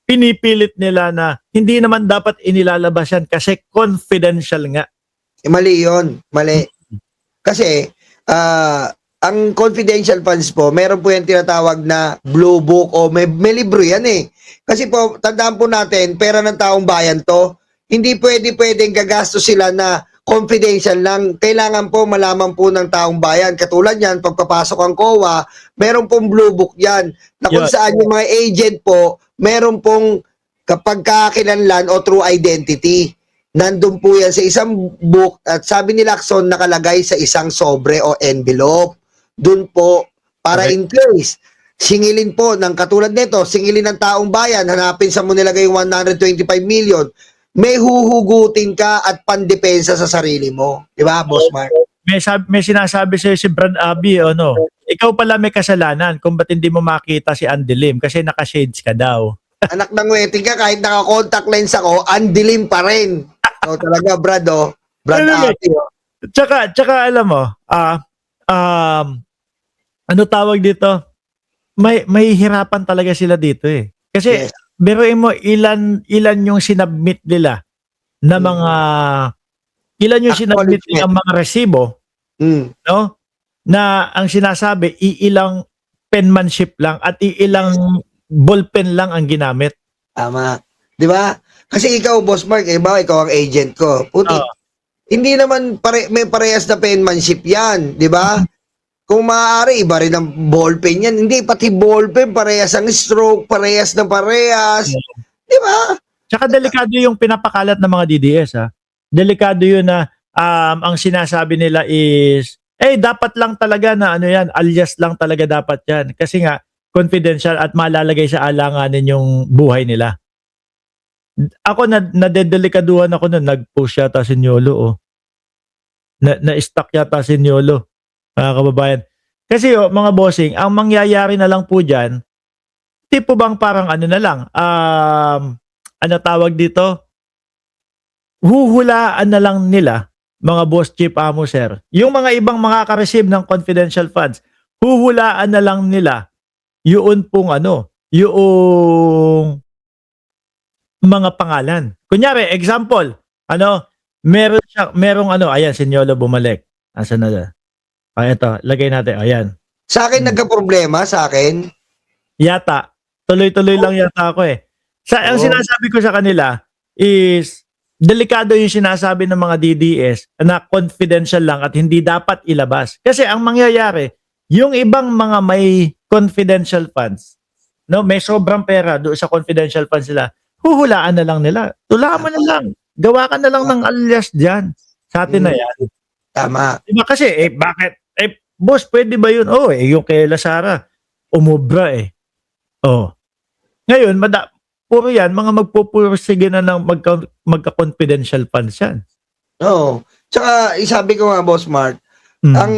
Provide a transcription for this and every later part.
pinipilit nila na hindi naman dapat inilalabas yan kasi confidential nga. Mali yun. Mali. Kasi, ang confidential funds po, meron po yan tinatawag na blue book o may libro yan eh. Kasi po, tandaan po natin, pera ng taong bayan to, hindi pwedeng gagastos sila na confidential lang. Kailangan po malaman po ng taong bayan. Katulad yan, pagpapasok ang COA, meron pong blue book yan. Na kung saan yung mga agent po, meron pong kapag kakilanlan o true identity. Nandun po yan sa isang book at sabi ni Lacson nakalagay sa isang sobre o envelope. Doon po, para in case, singilin po ng katulad nito, singilin ng taong bayan, hanapin sa mo nilagay yung 125 million, may huhugutin ka at pandepensa sa sarili mo. Di ba, Boss Mark? May sinasabi sa'yo si Brad Abby, ano, ikaw pala may kasalanan kung ba't hindi mo makita si Andy Lim kasi naka-shades ka daw. Anak ng wedding ka, kahit naka-contact lens ako, andilim pa rin. So talaga, Brad, oh. Brad Abby, oh. Tsaka alam mo, ano tawag dito? May hirapan talaga sila dito eh. Kasi, Yes. biruin mo ilan yung sinubmit nila na mga ilan yung sinubmit nilang mga resibo, no? Na ang sinasabi iilang penmanship lang at iilang ballpen lang ang ginamit. Tama. 'Di ba? Kasi ikaw, Boss Mark, ba ikaw ang agent ko. Puti. Hindi naman may parehas na penmanship 'yan, 'di ba? Kung maaari, iba rin ang ballpen yan. Hindi, pati ballpen, parehas ang stroke, parehas na parehas. Di ba? Tsaka delikado yung pinapakalat ng mga DDS, ha? Delikado yun na ang sinasabi nila is, dapat lang talaga na ano yan, alias lang talaga dapat yan. Kasi nga, confidential at malalagay sa alanganin yung buhay nila. Ako, nadedelikaduhan ako nun, nag-post yata si Nyolo, oh. Na-stuck yata si Nyolo. Mga kababayan. Kasi mga bossing, ang mangyayari na lang po dyan, tipo bang parang ano na lang, ano tawag dito? Huhulaan na lang nila, mga boss chief amo sir, yung mga ibang makaka-receive ng confidential funds, huhulaan na lang nila yun pong ano, yung mga pangalan. Kunyari, example, ano, merong ano, ayan, si Nyolo bumalik. Asan na? Ay, ito, lagay natin. Ayan. Sa akin, nagka-problema sa akin. Yata. Tuloy-tuloy lang yata ako eh. Ang sinasabi ko sa kanila is, delikado yung sinasabi ng mga DDS na confidential lang at hindi dapat ilabas. Kasi ang mangyayari, yung ibang mga may confidential funds, no, may sobrang pera doon sa confidential funds nila, huhulaan na lang nila. Tulaan mo na lang. Gawa ka na lang ng alias dyan. Sa atin na yan. Tama. Diba kasi, bakit? Boss, pwede ba yun? Yung kay Lasara, umubra eh. Ngayon, puro yan, mga magpupursige na ng magka-confidential funds yan. Oo. Tsaka, isabi ko nga, Boss Mark, ang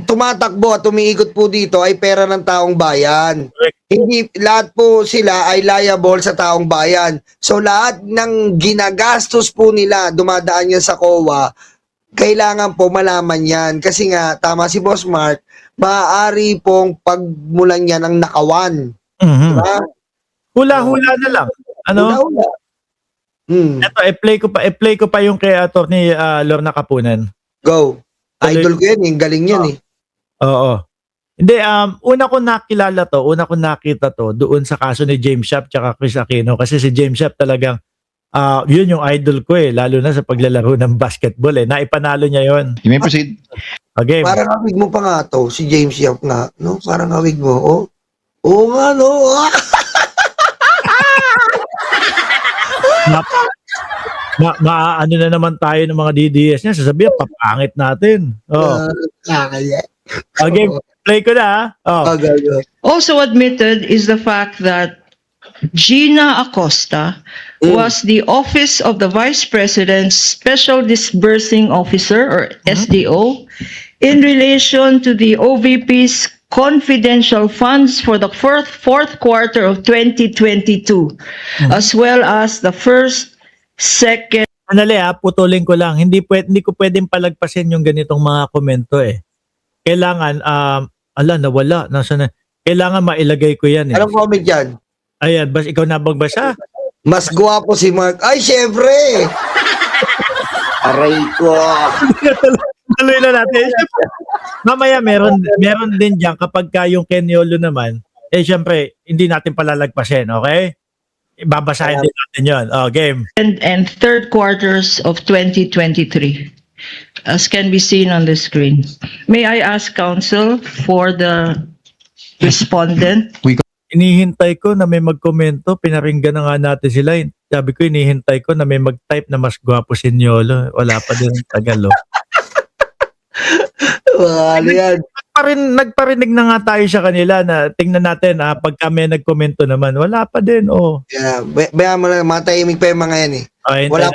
tumatakbo at umiikot po dito ay pera ng taong bayan. Hindi lahat po sila ay liable sa taong bayan. So, lahat ng ginagastos po nila, dumadaan yan sa COA, kailangan po malaman yan. Kasi nga, tama si Boss Mark, maaari pong pagmulan yan ng nakawan. Diba? Hula-hula na lang. Ano? Hula-hula. Ito, i-play ko pa yung kay Atty. Lorna Kapunan. Go. Idol ko yan, yung galing yan eh. Oo. Hindi, una ko nakilala to, una ko nakita to doon sa kaso ni James Shap tsaka Chris Aquino. Kasi si James Shap talagang yun yung idol ko eh, lalo na sa paglalaro ng basketball eh. Naipanalo niya yun. You may proceed. Okay. Parang awig mo pa nga to, si James Yap nga, no? Parang awig mo, oh. Oo nga, no? Ano na naman tayo ng mga DDS niya, sasabihin, papangit natin. Okay, play ko na ha. Also admitted is the fact that Gina Acosta was the Office of the Vice President's Special Disbursing Officer, or SDO, in relation to the OVP's confidential funds for the fourth quarter of 2022, as well as the first, second. Anali putulin ko lang. Hindi ko pwedeng palagpasin yung ganitong mga komento eh. Kailangan, nawala. Nasaan na? Kailangan mailagay ko yan eh. Anong comment yan? Ayan, bas ikaw na magbasa? Mas gwapo si Mark. Ay, syempre! Aray ko. Tuloy na natin. Siyempre, mamaya meron din diyan kapag ka yung Ken Yolo naman, syempre, hindi natin palalagpasin, okay? Babasahin din natin yun. Oh, game. and third quarters of 2023, as can be seen on the screen. May I ask counsel for the respondent? Inihintay ko na may magkomento, pinaringgan na nga natin sila. Sabi ko, inihintay ko na may mag-type na mas gwapo si Nyolo. Wala pa din tagal, oh. Ano yan? Nagparinig na nga tayo sa kanila na tingnan natin pagka may nagkomento naman. Wala pa din, oh. Yeah, bayan mo lang, matahimik pa yung mga yan eh. Okay, Wala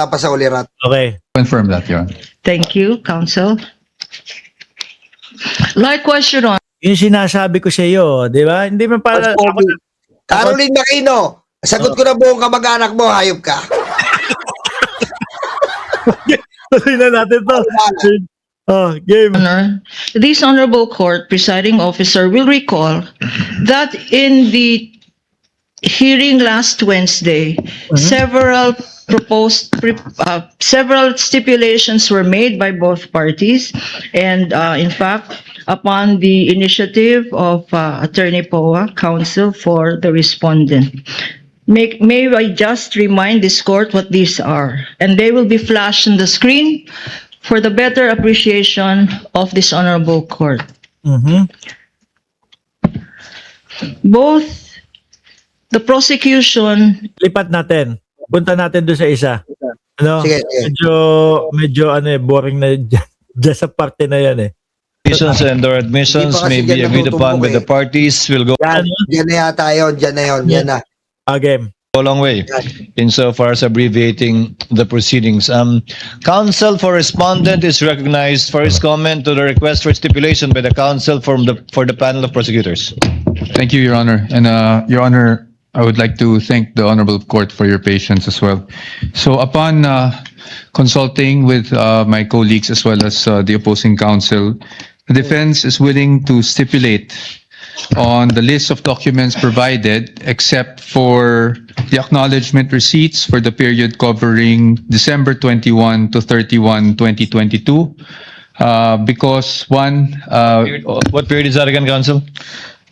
pa sa ulirat. Okay. Confirm that, Your Honor. Thank you, counsel. Likewise, Your Honor. Yung sinasabi ko sa iyo, di ba? Hindi man para... Caroline Aquino, sagot ko na buong kamag-anak mo, hayop ka. Tuloy na natin to. Oh, game. Honor, this honorable court presiding officer will recall that in the hearing last Wednesday, several stipulations were made by both parties, and in fact, upon the initiative of Attorney Poa, counsel for the respondent. May I just remind this court what these are, and they will be flashed on the screen for the better appreciation of this honorable court. Mhm. Both the prosecution Lipat natin. Punta natin doon sa isa. Ano? Sige, sige. Medyo boring na dyan sa parte na yan eh. Admissions and or admissions Hindi pa kasi may be yan agreed upon natutumbok by the parties will go Yan. Diyan na yata yun, yan na. Game. a long way insofar as abbreviating the proceedings. Counsel for respondent is recognized for his comment to the request for stipulation by the counsel for the panel of prosecutors. Thank you, Your Honor. And, Your Honor, I would like to thank the Honorable Court for your patience as well. So upon consulting with my colleagues as well as the opposing counsel, the defense is willing to stipulate on the list of documents provided except for the acknowledgement receipts for the period covering December 21 to 31, 2022. Because one, What period is that again, counsel?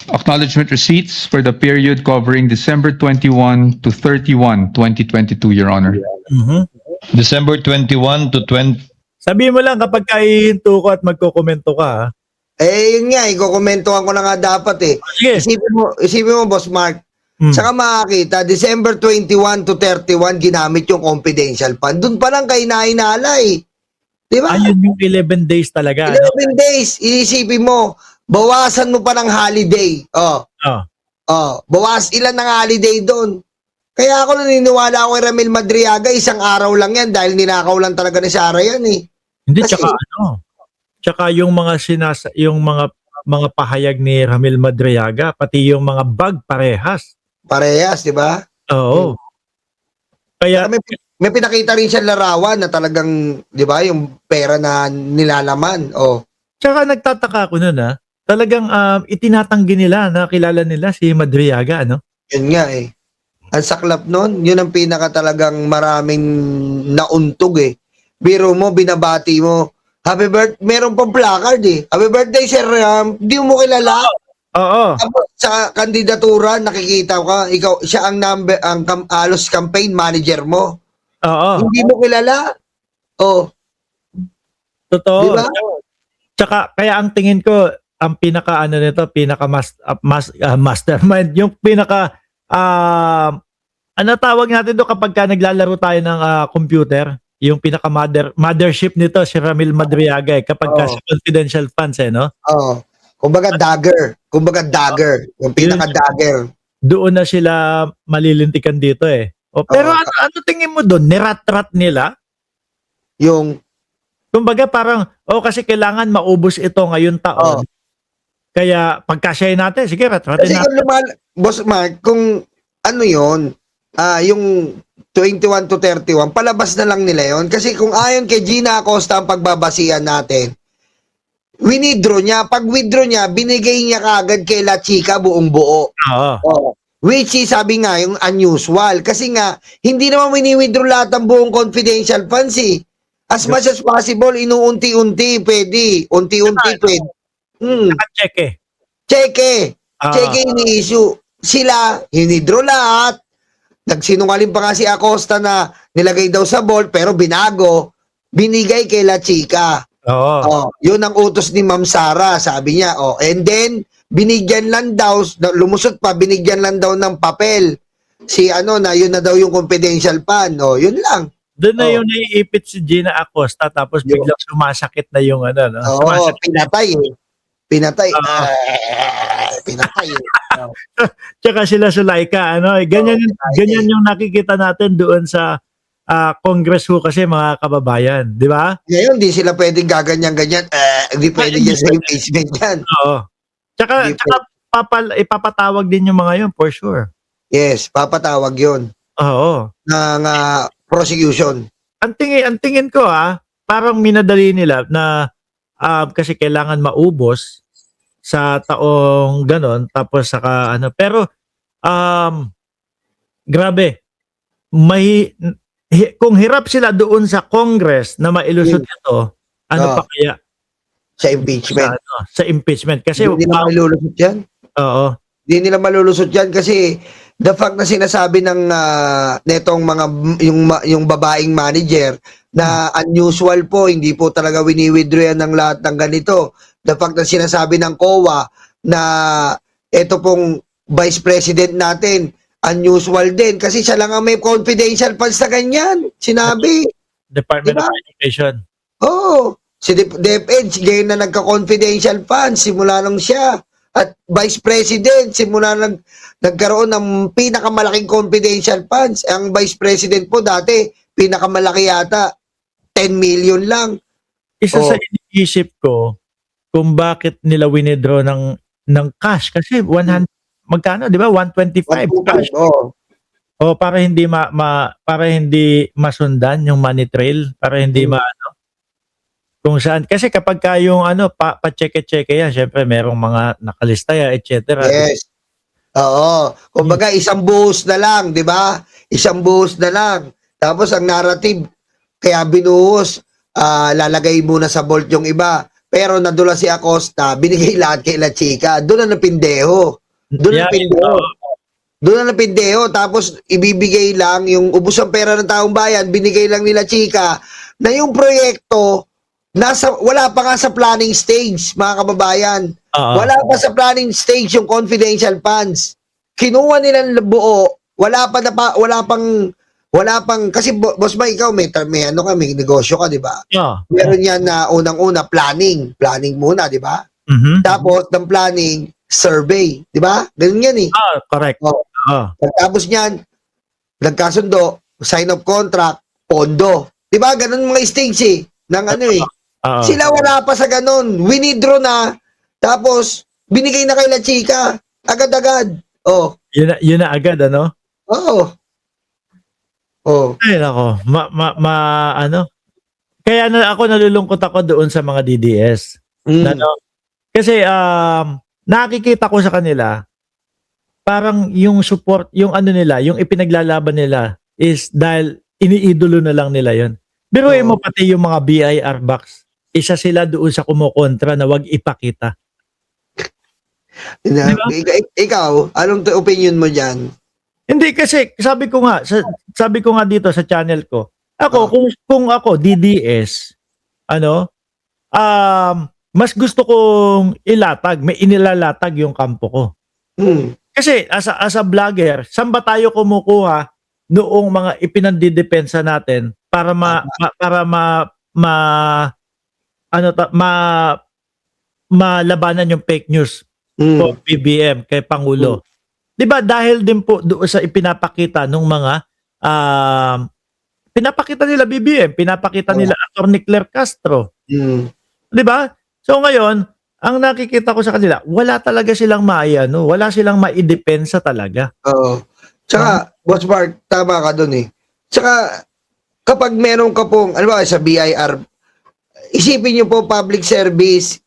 acknowledgement receipts for the period covering December 21 to 31, 2022, Your Honor. Mhm. December 21 to 20. Sabihin mo lang kapag kaihinto ko at magkokomento ka. Ha? Eh, yun nga, ikukomentuhan ko na nga dapat eh. Sige. Isipin mo, Boss Mark, saka makakita, December 21 to 31, ginamit yung confidential fund. Doon pa lang kayo nahinala eh. Di ba? Ayun yung 11 days talaga. 11 No? days, iisipin mo, bawasan mo pa ng holiday. Bawas ilan ng holiday doon. Kaya ako naniniwala ako kay Ramil Madriaga, isang araw lang yan dahil ninakaw lang talaga ni Sarah yan eh. Hindi, Kasi- tsaka yung mga yung mga pahayag ni Ramil Madriaga, pati yung mga bag parehas. Parehas, di ba? Oo. Kaya, May pinakita rin siya larawan na talagang, di ba, yung pera na nilalaman. tsaka nagtataka ako nun talagang itinatanggi nila, nakilala nila si Madriaga, ano? Yun nga eh. Ang saklap nun, yun ang pinaka talagang maraming nauntog eh. Biro mo, binabati mo, happy birthday, meron pang placard eh. Happy birthday, Sir di mo kilala. Oo. Tapos sa kandidatura, nakikita ka, ikaw, siya ang alos campaign manager mo. Oo. Hindi mo kilala. Totoo. Di ba? Tsaka, kaya ang tingin ko, ang pinaka mastermind, yung pinaka ano tawag natin doon kapag ka naglalaro tayo ng computer, yung pinaka mothership nito si Ramil Madriaga kapag ka sa confidential funds no? Kumbaga dagger, yung pinaka dagger. Doon na sila malilintikan dito pero ano tingin mo doon? Nirat-rat nila? Yung Kumbaga parang kasi kailangan maubos ito ngayon taon. Kaya pagkasyahin natin, sige, rat-ratin kasi natin. Boss Mark, kung ano yun, yung 21 to 31, palabas na lang nila yon. Kasi kung ayon kay Gina Acosta ang pagbabasihan natin, withdraw niya. Pag withdraw niya, binigay niya kagad kay La Chica buong buo. Oo. Which is, sabi nga, yung unusual. Kasi nga, hindi naman wini-withdraw lahat ng buong confidential funds eh. As much as possible, inuunti-unti, pwede. Unti-unti, pwede. Naka-check eh. Cheque. Ah. Cheque ini-issue. Sila, hinidro lahat. Nagsinungaling pa nga si Acosta na nilagay daw sa vault, pero binago. Binigay kay La Chica. Oo. Oh, yun ang utos ni Ma'am Sara, sabi niya. Oh, and then binigyan lang daw, lumusot pa, binigyan lang daw ng papel. Si ano na, yun na daw yung confidential fund. Oh, yun lang. Doon na Oh. yung naiipit si Gina Acosta tapos Yun. biglang sumasakit na yung ano, no? Oo, Sumasakit. pinatay eh. Pinatay. Oo. Pinatay eh. Tsaka sila Sulaika, ano? Ganyan, ganyan yung nakikita natin doon sa Congress ho kasi mga kababayan, di ba? Ngayon, di sila pwedeng gaganyan-ganyan. Hindi pwede yan sa impeachment yan. Oo. Tsaka, Hindi tsaka ipapatawag din yung mga yun for sure. Yes, papatawag yun Oo. ng prosecution. Ang tingin ko parang minadali nila na kasi kailangan maubos sa taong ganon tapos saka ano pero grabe kung hirap sila doon sa Congress na mailusot ito ano Oo. pa kaya Sa impeachment. sa impeachment kasi Hindi nila malulusot yan. oo Hindi nila malulusot yan kasi the fact na sinasabi ng netong mga yung babaeng manager na unusual po, hindi po talaga wini-withdraw yan ng lahat ng ganito. The fact na sinasabi ng COA na ito pong vice president natin unusual din kasi siya lang ang may confidential funds na ganyan. Sinabi. Department Diba? of Education. Oo. Si DepEd, ngayon na nagka-confidential funds, simula nung siya. At Vice President, simula nagkaroon ng pinakamalaking confidential funds. Ang Vice President po dati, pinakamalaki yata, 10 million lang. Isa Oo. sa iniisip ko kung bakit nila withdraw ng cash kasi 100 magkano 'di ba 125 cash. Oo. O para hindi para hindi masundan yung money trail, para hindi maano kung saan kasi kapag ka yung ano pa-check-check yan, syempre merong mga nakalista ya, etc. Yes. Oo. Kumbaga, isang buhos na lang, di ba? Isang buhos na lang. Tapos, ang narrative, kaya binuhos, lalagay muna sa vault yung iba. Pero nadula si Acosta, binigay lahat kay La Chica. Doon na napindeho. Doon na Yeah, napindeho. Doon na napindeho. Tapos, ibibigay lang yung ubos ng pera ng taong bayan, binigay lang ni La Chica na yung proyekto, wala pa nga sa planning stage, mga kababayan. Wala pa sa planning stage yung confidential funds. Kinuha nila ng buo, wala pang kasi boss Mike, ikaw may ano ka, may negosyo ka, di ba? Yeah. Meron yan na unang-una planning muna, di ba? Mhm. Tapos ng planning, survey, di ba? Ganun yan eh. Correct. Oh. Tapos niyan, nagkasundo, sign of contract, pondo. Di ba? Ganun mga stage eh, ng ano eh. Sila wala pa sa ganun. Winidraw na. Tapos, binigay na kay La Chica. Agad-agad. Oh. Yun na agad ano? Oo. Oh. Ay nako, ano? Kaya na ako nalulungkot ako doon sa mga DDS. Ano? Kasi nakikita ko sa kanila parang yung support, yung ano nila, yung ipinaglalaban nila is dahil iniidolo na lang nila 'yon. Biruin mo pati yung mga BIR box. Isa sila doon sa kumukontra na wag ipakita. Diba? Ikaw, anong opinion mo diyan? Hindi kasi sabi ko nga dito sa channel ko. Ako kung ako DDS mas gusto kong may inilalatag yung kampo ko. Kasi as a vlogger, saan ba tayo kumukuha noong mga ipinandidepensa natin para malabanan yung fake news po BBM kay Pangulo. 'Di ba dahil din po doon sa ipinapakita ng mga pinapakita nila BBM, pinapakita nila Attorney Claire Castro. 'Di ba? So ngayon, ang nakikita ko sa kanila, wala talaga silang wala silang maidepensa talaga. Oo. Tsaka, Boss Mark, tama ka doon eh. Tsaka, kapag meron ka pong, sa BIR, isipin nyo po public service,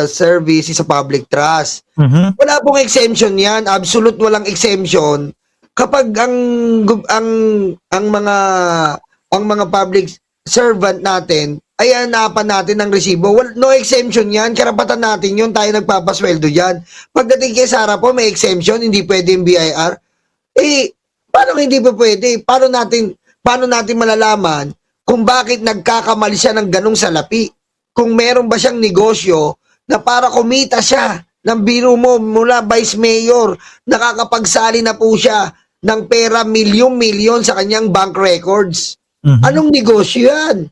service is a public trust. Mhm. Wala pong exemption 'yan, absolute walang exemption kapag ang mga public servant natin ay hanapan natin ng resibo. No exemption 'yan, karapatan natin 'yun, tayo nagpapasweldo diyan. Pagdating kay Sara po may exemption, hindi pwedeng BIR. Paano hindi pa pwede? Paano natin malalaman kung bakit nagkakamali siya ng ganong salapi? Kung meron ba siyang negosyo na para kumita siya ng biro mo mula vice mayor, nakakapagsali na po siya ng pera milyon-milyon sa kanyang bank records. Mhm. Anong negosyo yan?